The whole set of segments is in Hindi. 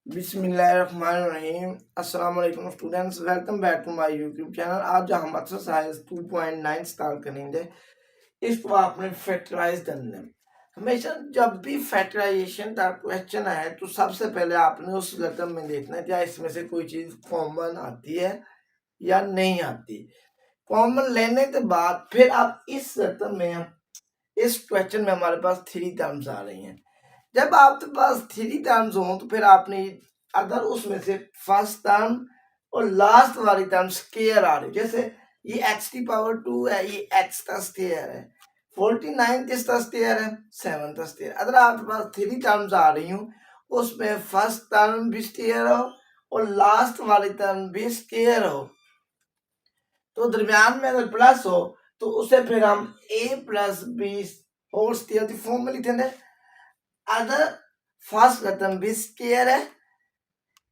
बिस्मिल्लाहिर्रहमानिर्रहीम। अस्सलाम वालेकुम students, welcome back to my YouTube channel. आज जो हम एक्सरसाइज 2.9 स्टार्ट करेंगे, इसको आपने फैक्टराइज करना है। हमेशा जब भी फैक्टराइजेशन का क्वेश्चन आए तो सबसे पहले आपने उस रकम में देखना है क्या इसमें से कोई चीज कॉमन आती है या नहीं आती। कॉमन लेने के बाद फिर आप इस रकम में, इस क्वेश्चन में हमारे पास 3 टर्म्स आ रही हैं। जब आपके पास 3 टर्म्स हो तो फिर आपने अगर उसमें से फर्स्ट टर्म और लास्ट वाली टर्म स्क्वायर आ रही, जैसे ये x की पावर 2 है, ये x का स्क्वायर है, 49 किसका स्क्वायर है, 7 का स्क्वायर। अगर आपके पास 3 टर्म्स आ रही हूँ उसमें फर्स्ट टर्म भी स्क्वायर हो और लास्ट वाली टर्म भी स्क्वायर हो, तो दरमियान में अगर प्लस हो तो उसे फिर हम a plus B whole square की फॉर्म में लिखेंगे। अगर फर्स्ट टर्म भी स्क्वायर है,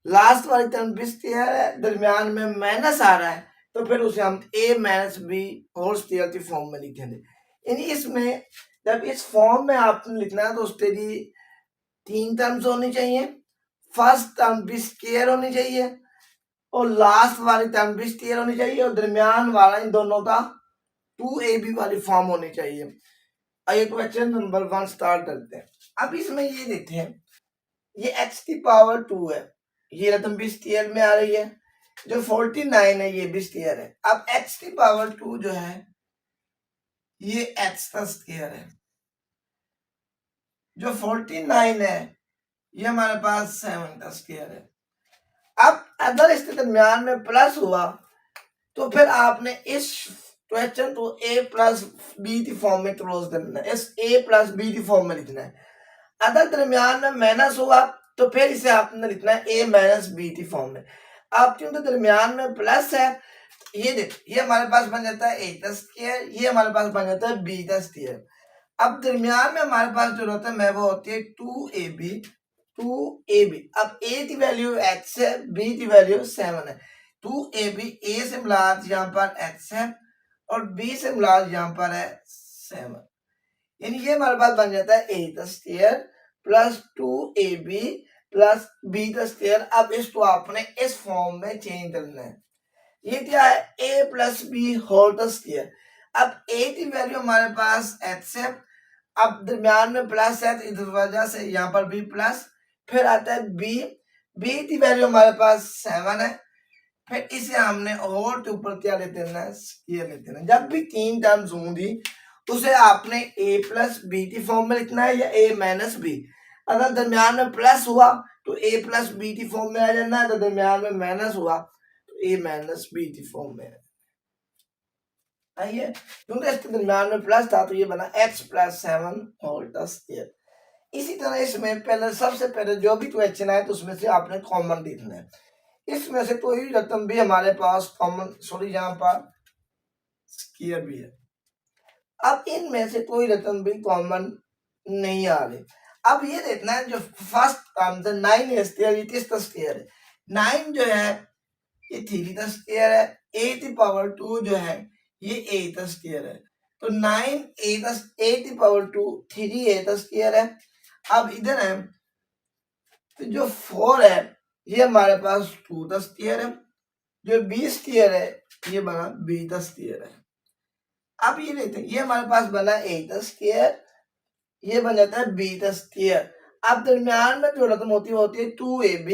लास्ट वाली टर्म भी स्क्वायर है, दरमियान में माइनस आ रहा है, तो फिर उसे हम a minus B whole square की फॉर्म में लिखेंगे। यानी इसमें जब इस फॉर्म में आपने लिखना है तो उसके लिए 3 टर्म्स होनी चाहिए, फर्स्ट टर्म भी स्क्वायर होनी चाहिए और लास्ट वाली टर्म भी स्क्वायर होनी चाहिए और दरमियान वाला इन दोनों का 2ab वाली फॉर्म होनी चाहिए। आइए क्वेश्चन नंबर 1 स्टार्ट करते हैं। अब इसमें ये देखते हैं, ये x की पावर 2 है, ये रकम भी स्क्वायर में आ रही है, जो 49 है ये भी स्क्वायर है। अब x की पावर 2 जो है ये x का स्क्वायर है, जो 49 है ये हमारे पास 7 का स्क्वायर है। अब अगर इसके दरमियान में प्लस हुआ तो फिर आपने इस क्वेश्चन को a प्लस बी की फॉर्म में क्लोज करना है, इस a प्लस बी की फॉर्म में लिखना है। अगर दरमियान में माइनस हुआ तो फिर इसे आपने लिखना है a माइनस बी की फॉर्म में। अब क्योंकि दरमियान में प्लस है, ये देख ये हमारे पास बन जाता है a का स्क्वायर, ये हमारे पास बन जाता है b का स्क्वायर। अब दरमियान में हमारे पास जो होता है वो होती है 2ab। अब a की वैल्यू x है, b की वैल्यू 7 है। 2ab a से मुराद यहाँ पर x है और b से मुराद यहाँ पर है 7, यानी ये हमारे पास बन जाता है a का square plus 2ab plus b का स्क्वायर। अब इसको आपने इस फॉर्म में चेंज करना है। ये क्या है, a प्लस बी होल का स्क्वायर। अब a की वैल्यू हमारे पास x है, अब दरमियान में प्लस है तो इस वजह से यहाँ पर भी प्लस, फिर आता है b की वैल्यू हमारे पास 7 है, फिर इसे हमने और के ऊपर क्या लेते हैं, स्क्वायर लेते हैं। जब भी 3 टर्म्स होंगी उसे आपने a प्लस बी की फॉर्म में लिखना है या a माइनस बी। अगर दरमियान में प्लस हुआ तो a प्लस बी की फॉर्म में आ जाना है, तो दरमियान में माइनस हुआ तो a माइनस बी की फॉर्म में आइए, क्योंकि इसके दरमियान में प्लस था तो ये बना x प्लस 7 होल का स्क्वायर। इसी तरह इसमें पहले सबसे पहले जो भी क्वेश्चन आए तो उसमें से आपने कॉमन देखना है। इसमें से कोई रकम भी हमारे पास कॉमन, सॉरी यहाँ पर स्क्वायर भी है। अब इनमें से कोई रकम भी कॉमन नहीं आ रही। अब ये देखना है जो फर्स्ट टर्म है 9 है स्क्वायर, ये किसका स्क्वायर है, 9 जो है ये 3 का स्क्वायर है, a की पावर 2 जो है ये a का स्क्वायर है, तो 9 a की पावर 2 3a का स्क्वायर है। अब इधर है तो जो 4 है ये हमारे पास 2 का स्क्वायर है, जो b स्क्वायर है ये बना b का स्क्वायर है। अब ये देखते हैं, ये हमारे पास बना a का स्क्वायर, ये बन जाता है b का स्क्वायर। अब दरमियान में जो रकम होती है 2ab।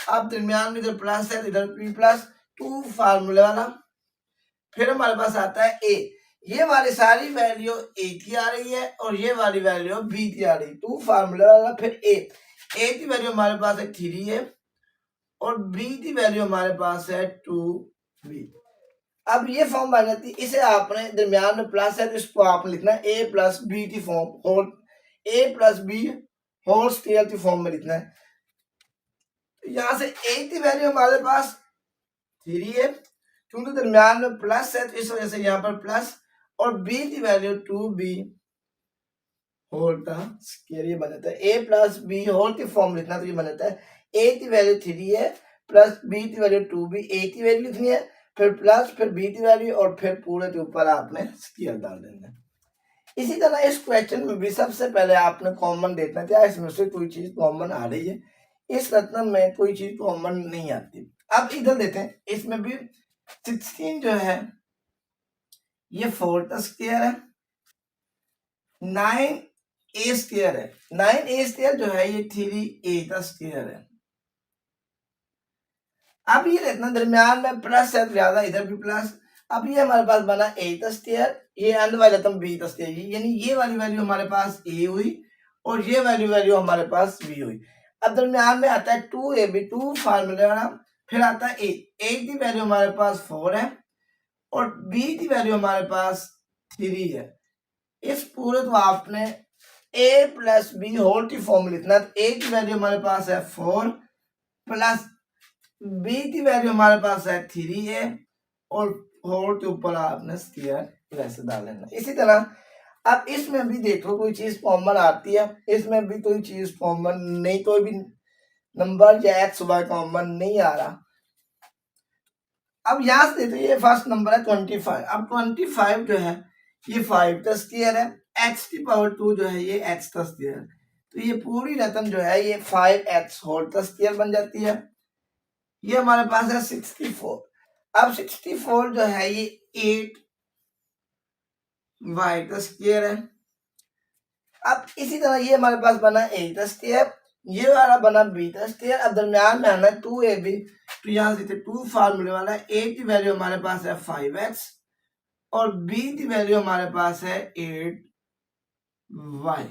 अब दरमियान में इधर प्लस है इधर b प्लस 2 फार्मूले वाला, फिर हमारे पास आता है a, ये वाली सारी वैल्यू a की आ रही है और ये वाली वैल्यू b की आ रही है, 2 फार्मूले वाला। फिर a की वैल्यू हमारे पास है 3 है और b की वैल्यू हमारे पास है 2b। अब ये फॉर्म बन जाती है, इसे आपने दरमियान में प्लस है तो इसको आपने लिखना है a प्लस बी की form, whole a plus B whole square की फॉर्म में लिखना है। यहां से a की वैल्यू हमारे पास 3 है, क्योंकि दरमियान में प्लस है तो इस वजह से यहाँ पर प्लस, और b की वैल्यू 2b होल का स्क्वायर, ये बन जाता है a प्लस बी होल की फॉर्म लिखना तो ये बन जाता है a की वैल्यू 3 है प्लस b की वैल्यू 2b, a की वैल्यू लिखनी है फिर प्लस फिर b की वैल्यू और फिर पूरे के ऊपर आपने स्क्वायर डाल देना है। इसी तरह इस क्वेश्चन में भी सबसे पहले आपने कॉमन देखना है, क्या इसमें से कोई चीज कॉमन आ रही है। इस रत्न में कोई चीज कॉमन नहीं आती। अब इधर देते हैं, इसमें भी 16 जो है ये 4 का स्क्वायर है, 9 ए स्क्वायर है, 9 ए स्क्वायर जो है ये 3 ए का स्क्वायर है। अब ये रत्न दरमियान में प्लस है, ज्यादा इधर भी प्लस। अब ये हमारे पास बना ए का स्क्वायर, ये अंदर वाला रत्न बी का स्क्वायर, यानी ये वाली वैल्यू हमारे पास ए हुई और ये वैल्यू हमारे पास बी हुई। अब दरमियान में आता है 2ab, 2 फार्मूला वाला, फिर आता है ए की वैल्यू हमारे पास 4 है और बी की वैल्यू हमारे पास 3 है। इस पूरे को आपने a प्लस बी होल की फॉर्म लिखना है। ए की वैल्यू हमारे पास है 4 प्लस बी की वैल्यू हमारे पास है 3a और होल के ऊपर आपने स्क्वायर वैसे डाल लेना। इसी तरह अब इसमें भी देखो कोई चीज कॉमन आती है, इसमें भी कोई चीज कॉमन नहीं, कोई भी नंबर या एक्स वाई कॉमन नहीं आ रहा। अब यहां से देखो ये फर्स्ट नंबर है 25। अब 25 जो है ये 5 का स्क्वायर है, x की पावर 2 जो है ये x का स्क्वायर, तो ये पूरी रकम जो है ये 5x होल का स्क्वायर बन जाती है। ये हमारे पास है 64। अब 64 जो है ये 8y का स्क्वायर है। अब इसी तरह ये हमारे पास बना a का स्क्वायर, ये वाला बना b का स्क्वायर। अब दरमियान में आना है 2ab, तो यहाँ से 2 फार्मूले वाला है, a की वैल्यू हमारे पास है 5x और b की वैल्यू हमारे पास है 8y।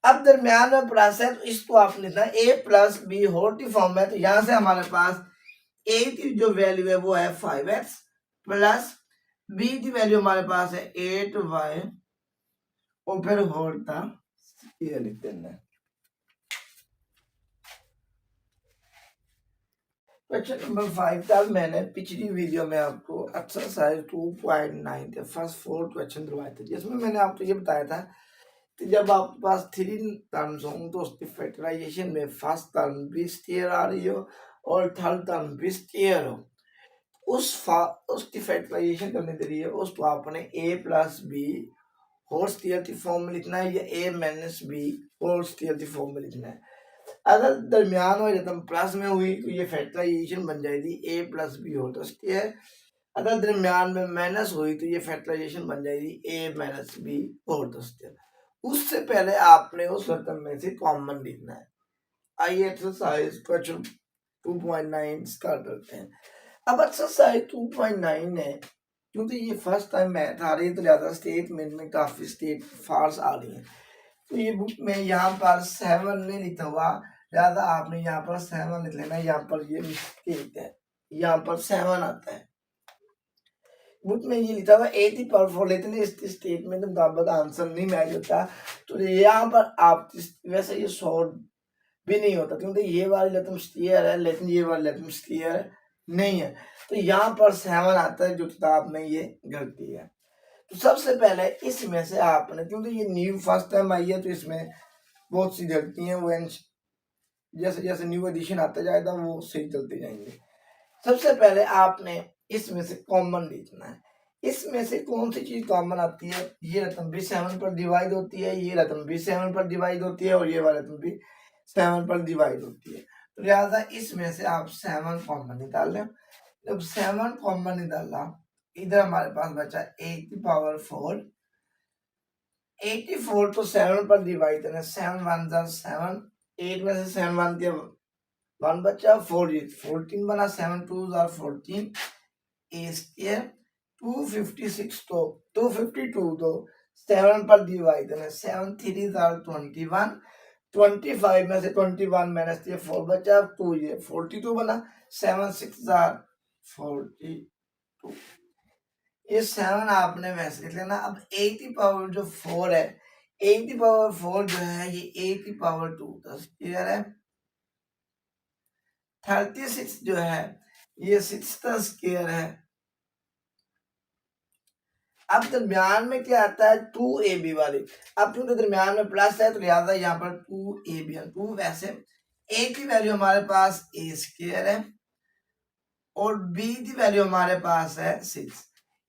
अब दरमियान में प्लस है तो इसको आपने लिखना a प्लस बी होल की फॉर्म में, तो यहां से हमारे पास a की जो वैल्यू है वो है 5x प्लस b की वैल्यू हमारे पास है 8y और फिर होल का ये लिख देना है। क्वेश्चन नंबर 5 का मैंने पिछली वीडियो में आपको एक्सरसाइज 2.9 के फर्स्ट 4 क्वेश्चन करवाए थे, जिसमें मैंने आपको ये बताया था कि जब आपके पास 3 टर्म्स हों तो उसकी फैक्टराइजेशन में फर्स्ट टर्म भी स्क्वायर आ रही हो और थर्ड टर्म भी स्क्वायर हो, उसकी फैक्टराइजेशन करने के लिए उसको आपने a plus B whole square की फॉर्म में लिखना है या a minus B whole square की फॉर्म में लिखना है। अगर दरमियान वाली रकम प्लस में हुई तो ये फैक्टराइजेशन बन जाएगी a plus B whole square, अगर दरमियान में माइनस हुई तो ये फैक्टराइजेशन बन जाएगी a minus B whole square. उससे पहले आपने उस रकम में से कॉमन लिखना है। आइए एक्सरसाइज क्वेश्चन 2.9 स्टार्ट करते हैं। अब एक्सरसाइज 2.9 है, क्योंकि ये फर्स्ट टाइम मैथ आ रही है तो ज्यादा स्टेटमेंट में काफी स्टेट फाल्स आ रही है, तो ये बुक में यहाँ पर 7 नहीं लिखा हुआ, ज्यादा आपने यहाँ पर 7 लिख लेना। यहाँ पर ये मिस्टेक है, यहाँ पर 7 आता है, बुक में ये लिखा हुआ 80 पावर 4, लेकिन इस स्टेटमेंट मुताबिक आंसर नहीं मैच होता, तो यहाँ पर आप वैसे ये सॉल्व भी नहीं होता, क्योंकि ये वाली रकम स्क्वायर है लेकिन ये वाली रकम स्क्वायर नहीं है, तो यहाँ पर 7 आता है, जो किताब में ये गलती है। तो सबसे पहले इसमें से आपने, क्योंकि ये न्यू फर्स्ट टाइम आई है तो इसमें बहुत सी गलती हैं, वो जैसे जैसे न्यू एडिशन आता जाएगा वो सही चलते जाएंगे। सबसे पहले आपने इसमें से कॉमन लिखना है। इसमें से कौन सी चीज कॉमन आती है, ये रकम भी 7 पर डिवाइड होती है, ये रकम भी 7 पर डिवाइड होती है और ये वाली रकम भी 7 पर डिवाइड होती है, तो लिहाजा इसमें से आप 7 कॉमन निकाल लें। जब 7 कॉमन निकाला, इधर हमारे पास बचा 8 की पावर 4, 84 तो 7 पर डिवाइड करना, 7 1 जा 7, 8 में से 7 1 दिया 1 बचा, 4 14 बना, 7 2 जा 14 ए स्क्वायर, 256 तो 252 तो 7 पर डिवाइड करना, 7 3 जा 21, 25 में से 21 माइनस दिया 4 बचा, 2 ये 42 बना, 7 6 जा 42, ये 7 आपने वैसे लिख लेना। अब a की पावर जो 4 है, a की पावर 4 जो है ये a की पावर 2 का स्क्वायर है, 36 जो है ये 6 का स्क्वायर है। अब दरमियान में क्या आता है 2ab वाली, अब क्योंकि दरमियान में प्लस है तो लिहाजा यहाँ पर 2ab है, 2 वैसे a की वैल्यू हमारे पास a स्क्वायर है और b की वैल्यू हमारे पास है 6,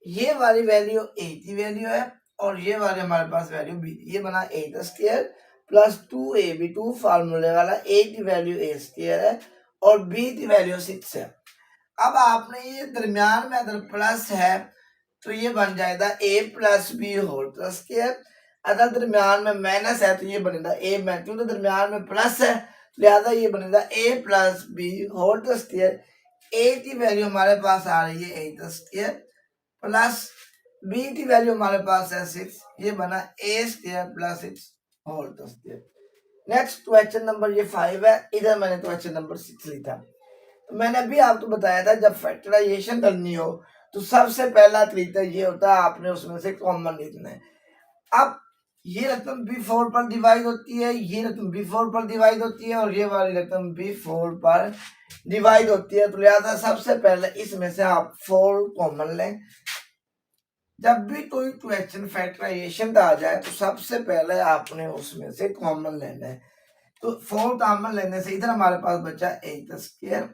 ये वाली वैल्यू a की वैल्यू है और ये वाली हमारे पास वैल्यू b, ये बना a का स्क्वायर प्लस 2ab 2 फार्मूले वाला, a की वैल्यू a स्क्वायर है और b की वैल्यू 6 है। अब आपने ये दरमियान में अगर प्लस है तो ये बन जाएगा a plus B whole square, अगर दरमियान में माइनस है तो ये बनेगा a में, क्योंकि दरमियान में प्लस है लिहाजा ये बनेगा a plus B whole square. a की वैल्यू हमारे पास आ रही है 8 स्क्वायर प्लस b की वैल्यू हमारे पास है 6, ये बना a square plus 6 whole square. Next question number ये 5 है, इधर मैंने क्वेश्चन नंबर 6 लिखा। तो मैंने अभी आपको बताया था जब फैक्टराइजेशन करनी हो तो सबसे पहला तरीका ये होता है आपने उसमें से कॉमन लिखना है। अब ये रकम B4 पर डिवाइड होती है, ये रकम B4 पर डिवाइड होती है और ये वाली रकम B4 पर डिवाइड होती है, तो लिहाजा सबसे पहले इसमें से आप 4 कॉमन लें। जब भी कोई क्वेश्चन फैक्टराइजेशन का आ जाए तो सबसे पहले आपने उसमें से कॉमन लेना है। तो 4 कॉमन लेने से इधर हमारे पास बचा 8 स्क्वायर,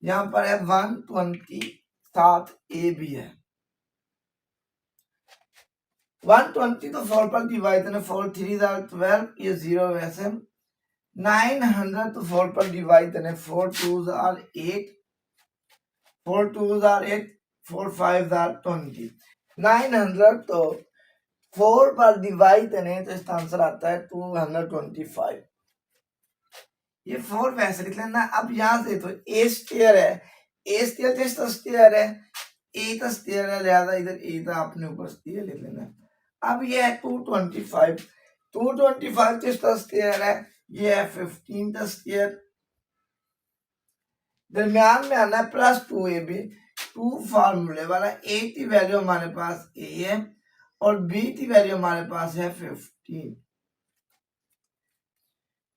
यहाँ पर है 120 साथ ए भी है 120 तो 4 पर डिवाइड करना, 4 3 12, ये 0 वैसे 900 तो 4 पर डिवाइड करना, 4 2 8, 4 2 8, 4 5 20, 900 तो 4 पर डिवाइड करें तो इसका आंसर आता है 225। ये 4 वैसे लिख लेना। अब यहाँ से तो ए स्क्वायर है, ए स्क्वायर तो इसका स्क्वायर है, ए का स्क्वायर है लिहाजा इधर ए का आपने ऊपर स्क्वायर लिख लेना। अब ये है 225, 225 तो इसका स्क्वायर है, ये है 15 का स्क्वायर, दरमियान में आना है प्लस 2ab 2 फार्मूले वाला, ए की वैल्यू हमारे पास ए है और बी की वैल्यू हमारे पास है 15।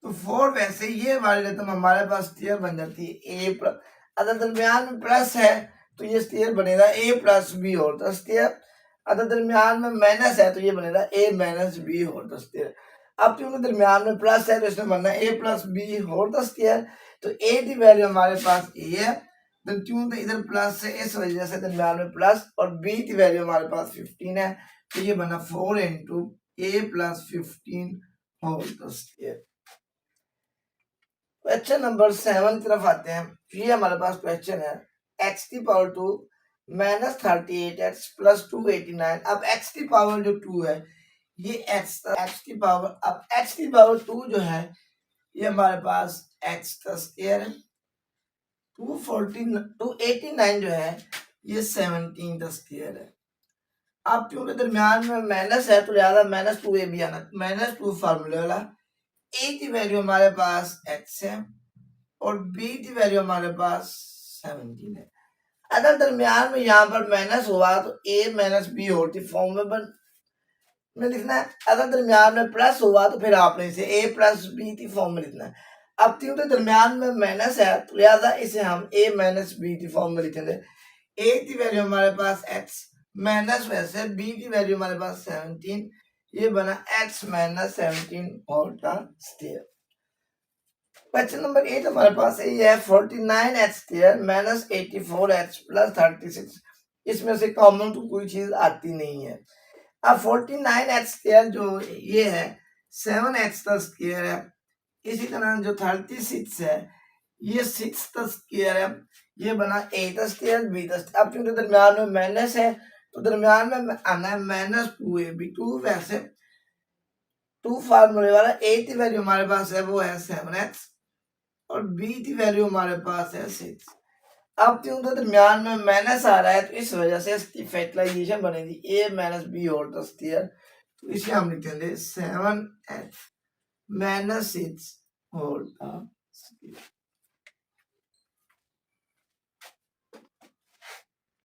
तो 4 वैसे ये वाली रकम हमारे पास स्क्वायर बन जाती है ए प्लस, अगर दरमियान में प्लस है तो ये स्क्वायर बनेगा ए प्लस बी होल स्क्वायर, अगर दरमियान में माइनस है तो ये बनेगा ए माइनस बी होल स्क्वायर। अब क्योंकि दरमियान में प्लस है तो इसमें बनना ए प्लस बी होल स्क्वायर, तो ए की वैल्यू हमारे पास ए है, तो क्योंकि इधर प्लस है इस वजह से दरमियान में प्लस, और बी की वैल्यू हमारे पास 15 है, तो ये बना 4 into A plus 15 whole square. Question number 7 की तरफ आते हैं। ये हमारे पास क्वेश्चन है x की पावर 2 माइनस 38x प्लस 289। अब x की पावर जो 2 है ये x की पावर, अब x की पावर 2 जो है ये हमारे पास x का स्क्वायर है, 289 जो है ये 17 का स्क्वायर है। अब क्योंकि दरमियान में माइनस है तो लिहाजा माइनस 2 भी आना, माइनस 2 फार्मूले वाला, a की वैल्यू हमारे पास x है और b की वैल्यू हमारे पास 17 है। अगर दरमियान में यहाँ पर माइनस हुआ तो a माइनस बी होती फॉर्म में लिखना है, अगर दरमियान में प्लस हुआ तो फिर आपने इसे a प्लस बी की फॉर्म में लिखना है। अब क्योंकि दरमियान में माइनस है तो लिहाजा इसे हम a माइनस बी की फॉर्म में लिखेंगे। a की वैल्यू हमारे पास x माइनस वैसे b की वैल्यू हमारे पास 17, ये बना x minus 17 whole square. Question number 8 हमारे पास ये है 49x square minus 84x plus 36। इसमें से कॉमन तो कोई चीज आती नहीं है। अब 49x स्क्वायर जो ये है 7x का स्क्वायर है, इसी तरह जो 36 है ये 6 का स्क्वायर है, ये बना 8 का स्क्वायर बी का। अब क्योंकि दरमियान में माइनस है तो दरमियान में आना है माइनस 2ab 2 वैसे 2 फार्मूले वाला, a की वैल्यू हमारे पास है वो है 7x और b की वैल्यू हमारे पास है 6। अब क्योंकि दरमियान में माइनस आ रहा है तो इस वजह से इसकी फैक्टराइजेशन बनेगी a minus B whole square, तो इसे हम लिखेंगे 7x माइनस 6 होल